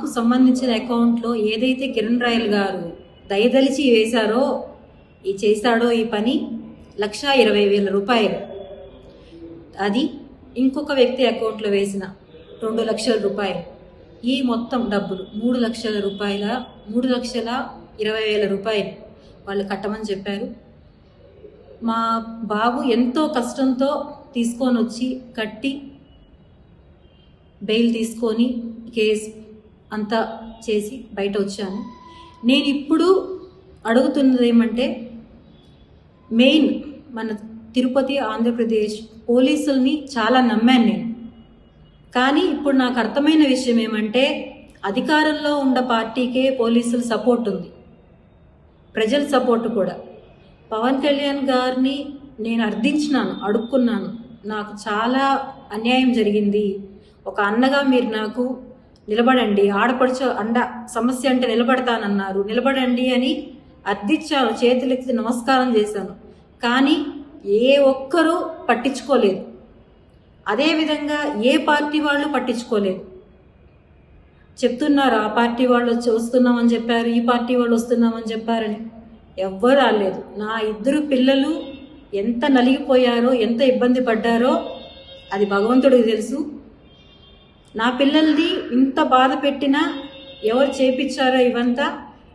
నాకు సంబంధించిన అకౌంట్లో ఏదైతే కిరణ్ రాయల్ గారు దయదలిచి వేశారో చేశాడో ఈ పని 1,20,000 రూపాయలు, అది ఇంకొక వ్యక్తి అకౌంట్లో వేసిన 2 లక్షల రూపాయలు, ఈ మొత్తం డబ్బులు 3,20,000 రూపాయలు వాళ్ళు కట్టమని చెప్పారు. మా బాబు ఎంతో కష్టంతో తీసుకొని వచ్చి కట్టి బెయిల్ తీసుకొని కేసు అంతా చేసి బయట వచ్చాను. నేను ఇప్పుడు అడుగుతున్నది ఏమంటే, మెయిన్ మన తిరుపతి ఆంధ్రప్రదేశ్ పోలీసుల్ని చాలా నమ్మాను నేను. కానీ ఇప్పుడు నాకు అర్థమైన విషయం ఏమంటే, అధికారంలో ఉన్న పార్టీకే పోలీసుల సపోర్ట్ ఉంది, ప్రజల సపోర్ట్ కూడా. పవన్ కళ్యాణ్ గారిని నేను అడుక్కున్నాను, నాకు చాలా అన్యాయం జరిగింది, ఒక అన్నగా మీరు నాకు నిలబడండి, ఆడపడుచు సమస్య అంటే నిలబడతానన్నారు, నిలబడండి అని అర్థించాను, చేతులెత్తి నమస్కారం చేశాను. కానీ ఏ ఒక్కరూ పట్టించుకోలేదు. అదేవిధంగా ఏ పార్టీ వాళ్ళు పట్టించుకోలేదు. చెప్తున్నారు ఆ పార్టీ వాళ్ళు వస్తున్నామని చెప్పారు, ఈ పార్టీ వాళ్ళు వస్తున్నామని చెప్పారని. ఎవ్వరు రాలేదు. నా 2 పిల్లలు ఎంత నలిగిపోయారో, ఎంత ఇబ్బంది పడ్డారో అది భగవంతుడికి తెలుసు. నా పిల్లల్ని ఇంత బాధ పెట్టినా ఎవరు చేపించారో ఇవంతా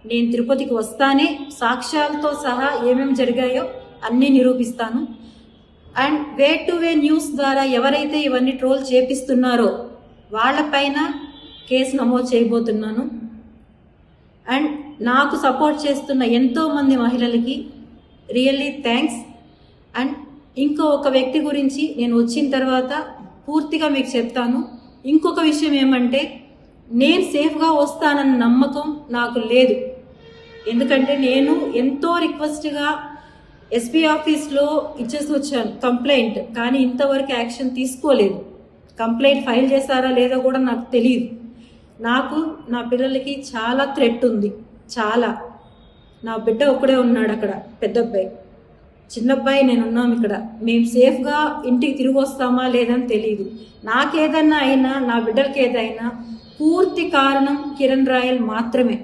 నేను తిరుపతికి వస్తానే సాక్ష్యాలతో సహా ఏమేమి జరిగాయో అన్నీ నిరూపిస్తాను. And way to way news ద్వారా ఎవరైతే ఇవన్నీ ట్రోల్ చేపిస్తున్నారో వాళ్ళపైన కేసు నమోదు చేయబోతున్నాను. అండ్ నాకు సపోర్ట్ చేస్తున్న ఎంతోమంది మహిళలకి రియల్లీ థ్యాంక్స్. అండ్ ఒక వ్యక్తి గురించి నేను వచ్చిన తర్వాత పూర్తిగా మీకు చెప్తాను. ఇంకొక విషయం ఏమంటే, నేను సేఫ్గా వస్తానన్న నమ్మకం నాకు లేదు. ఎందుకంటే నేను ఎంతో రిక్వెస్ట్గా ఎస్పీ ఆఫీస్లో ఇచ్చేసి వచ్చాను కంప్లైంట్, కానీ ఇంతవరకు యాక్షన్ తీసుకోలేదు. కంప్లైంట్ ఫైల్ చేశారా లేదో కూడా నాకు తెలియదు. నాకు నా పిల్లలకి చాలా థ్రెట్ ఉంది, చాలా. నా బిడ్డ ఒక్కడే ఉన్నాడు అక్కడ, పెద్ద అబ్బాయి, చిన్నబ్బాయి నేను ఉన్నాం ఇక్కడ. మేము సేఫ్గా ఇంటికి తిరిగి వస్తామా లేదని తెలియదు. నాకేదన్నా అయినా, నా బిడ్డలకి ఏదైనా పూర్తి కారణం కిరణ్ రాయల్ మాత్రమే.